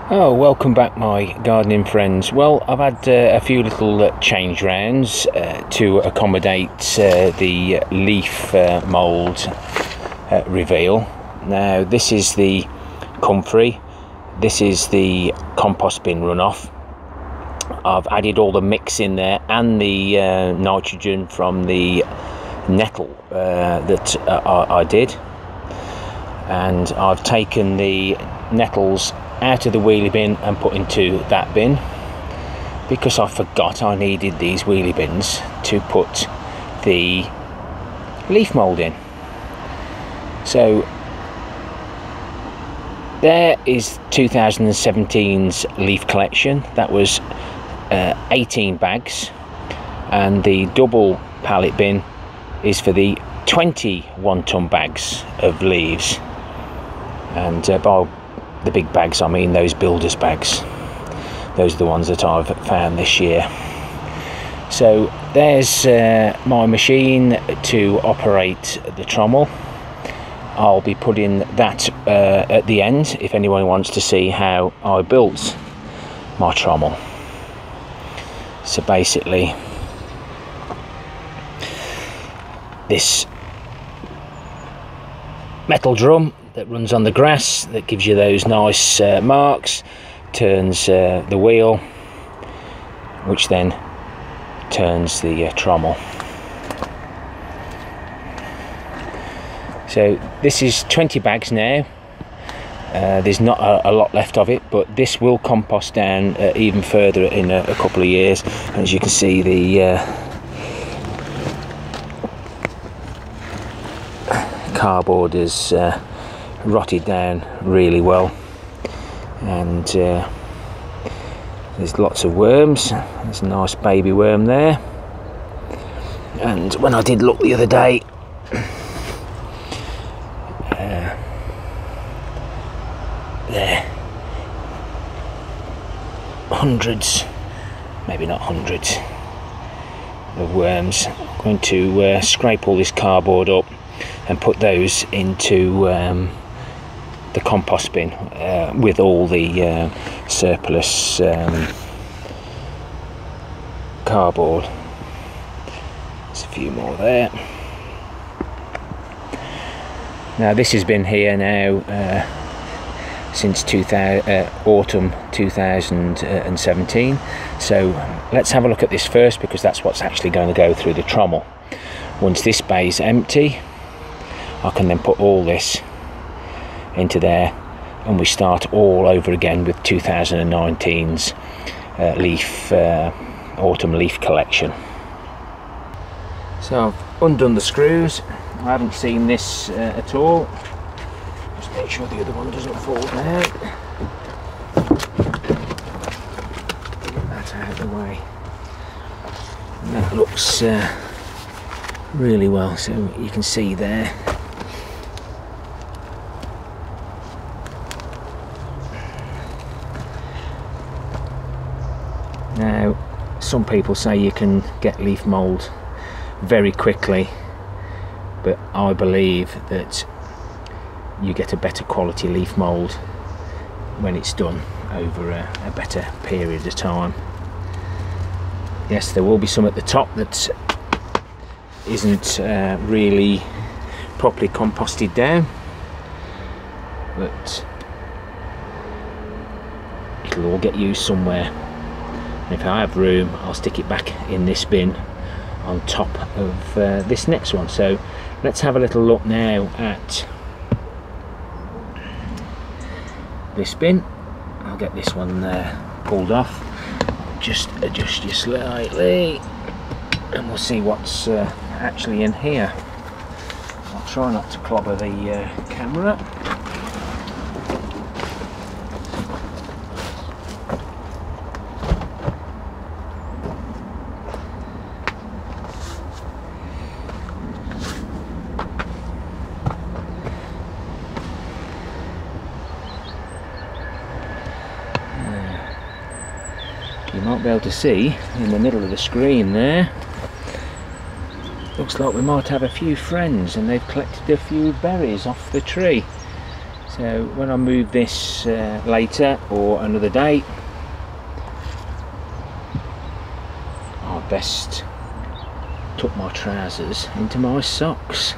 Oh, welcome back my gardening friends. Well, I've had a few little change rounds to accommodate the leaf mould reveal. Now this is the comfrey, this is the compost bin runoff. I've added all the mix in there and the nitrogen from the nettle that I did, and I've taken the nettles out of the wheelie bin and put into that bin because I forgot I needed these wheelie bins to put the leaf mould in. So there is 2017's leaf collection. That was 18 bags, and the double pallet bin is for the 21 ton bags of leaves. And by the big bags I mean those builders bags. Those are the ones that I've found this year. So there's my machine to operate the trommel. I'll be putting that at the end if anyone wants to see how I built my trommel. So basically this metal drum that runs on the grass that gives you those nice marks turns the wheel, which then turns the trommel. So this is 20 bags now. There's not a lot left of it, but this will compost down even further in a couple of years. And as you can see, the cardboard is rotted down really well, and there's lots of worms. There's a nice baby worm there, and when I did look the other day, there hundreds, maybe not hundreds, of worms. I'm going to scrape all this cardboard up and put those into the compost bin with all the surplus cardboard. There's a few more there. Now this has been here now since autumn 2017. So let's have a look at this first, because that's what's actually going to go through the trommel. Once this bay's empty, I can then put all this into there, and we start all over again with 2019's leaf autumn leaf collection. So I've undone the screws. I haven't seen this at all. Just make sure the other one doesn't fall down. Get that out of the way. And that looks really well, so you can see there. Now, some people say you can get leaf mould very quickly, but I believe that you get a better quality leaf mould when it's done over a better period of time. Yes, there will be some at the top that isn't really properly composted down, but it'll all get used somewhere. And if I have room, I'll stick it back in this bin on top of this next one. So let's have a little look now at this bin. I'll get this one pulled off. Just adjust you slightly, and we'll see what's actually in here. I'll try not to clobber the camera. You might be able to see in the middle of the screen there, looks like we might have a few friends, and they've collected a few berries off the tree. So when I move this later or another day, I'll best tuck my trousers into my socks.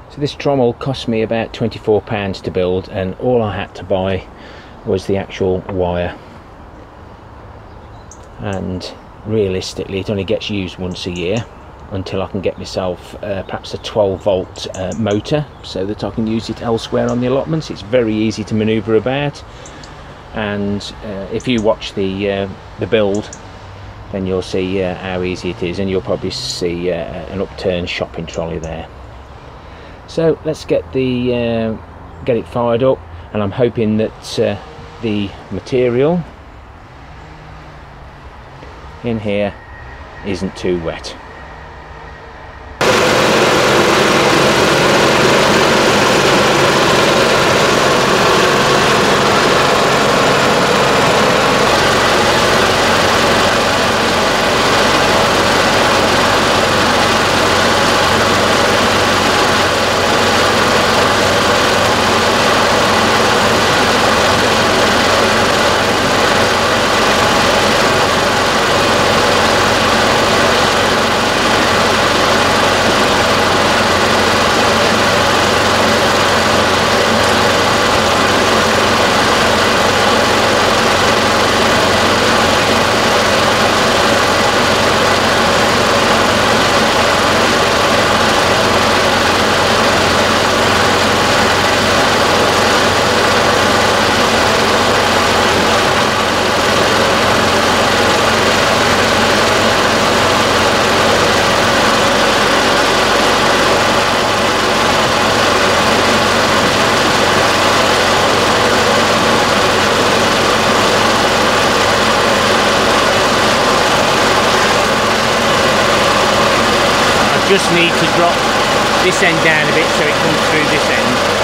So this trommel cost me about £24 to build, and all I had to buy was the actual wire, and realistically it only gets used once a year until I can get myself perhaps a 12-volt motor so that I can use it elsewhere on the allotments. It's very easy to manoeuvre about, and if you watch the build, then you'll see how easy it is, and you'll probably see an upturned shopping trolley there. So let's get it fired up, and I'm hoping that the material in here isn't too wet. Just need to drop this end down a bit so it comes through this end.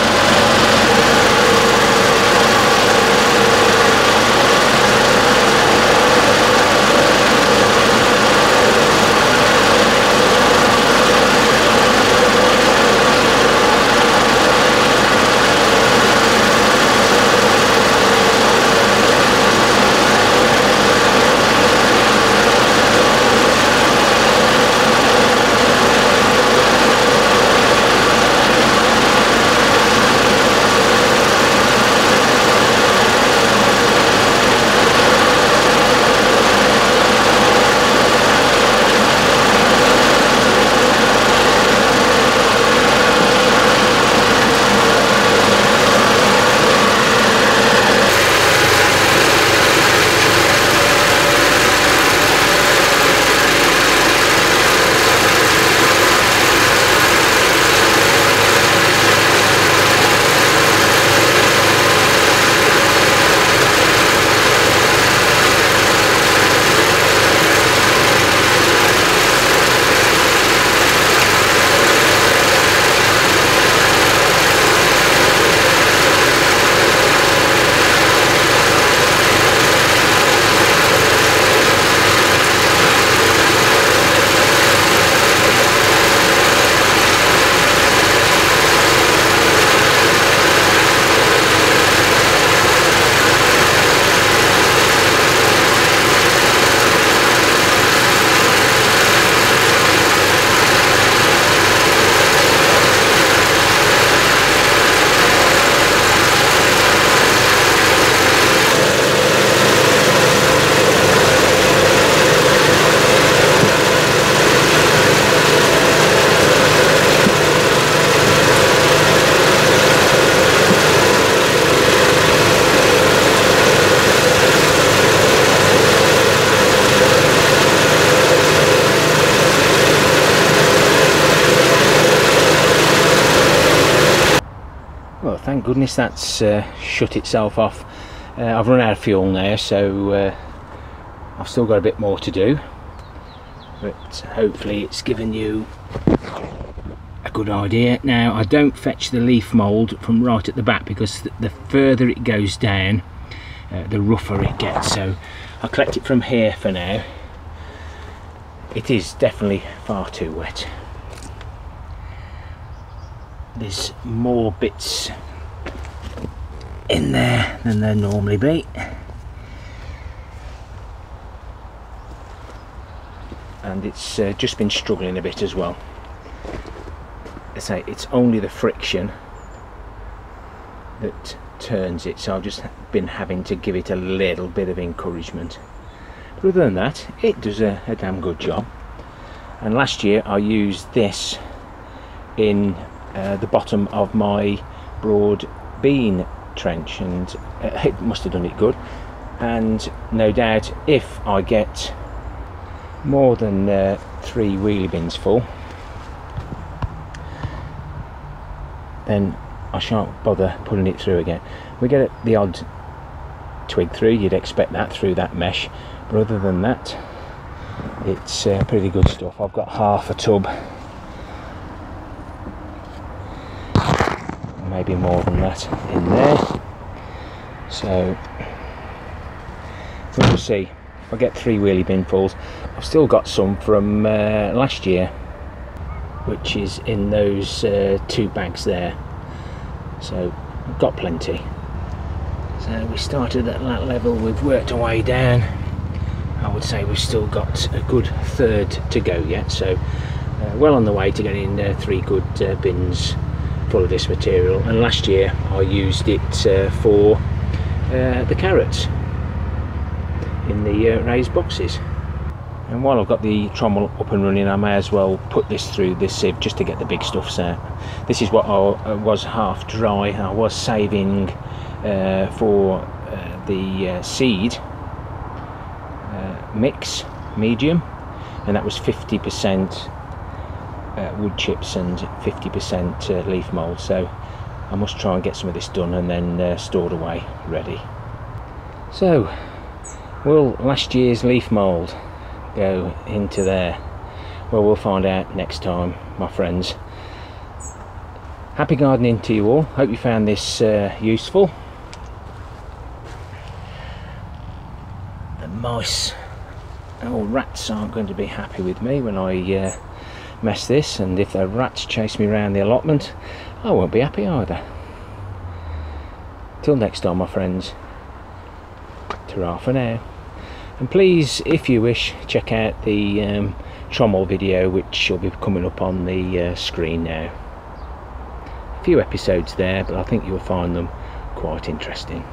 Well, thank goodness that's shut itself off. I've run out of fuel now, so I've still got a bit more to do, but hopefully it's given you a good idea. Now, I don't fetch the leaf mould from right at the back, because the further it goes down, the rougher it gets, so I'll collect it from here for now. It is definitely far too wet. there's more bits in there than there normally be, and it's just been struggling a bit as well. I say it's only the friction that turns it, so I've just been having to give it a little bit of encouragement. But other than that, it does a damn good job. And last year I used this in the bottom of my broad bean trench, and it must have done it good. And no doubt if I get more than 3 wheelie bins full, then I shan't bother putting it through again. We get the odd twig through, you'd expect that through that mesh, but other than that, it's pretty good stuff. I've got half a tub, maybe more than that in there, so we'll see. If I get 3 wheelie binfuls, I've still got some from last year, which is in those 2 bags there, so I've got plenty. So we started at that level, we've worked our way down. I would say we've still got a good third to go yet, so well on the way to getting 3 good bins full of this material. And last year I used it for the carrots in the raised boxes. And while I've got the trommel up and running, I may as well put this through this sieve just to get the big stuffs out. This is what I was half dry. I was saving for the seed mix medium, and that was 50% wood chips and 50% leaf mould, so I must try and get some of this done and then stored away ready. So will last year's leaf mould go into there? Well, we'll find out next time, my friends. Happy gardening to you all. Hope you found this useful. The mice or rats aren't going to be happy with me when I mess this, and if the rats chase me around the allotment, I won't be happy either. Till next time, my friends, ta-ra for now. And please, if you wish, check out the Trommel video, which will be coming up on the screen now. A few episodes there, but I think you'll find them quite interesting.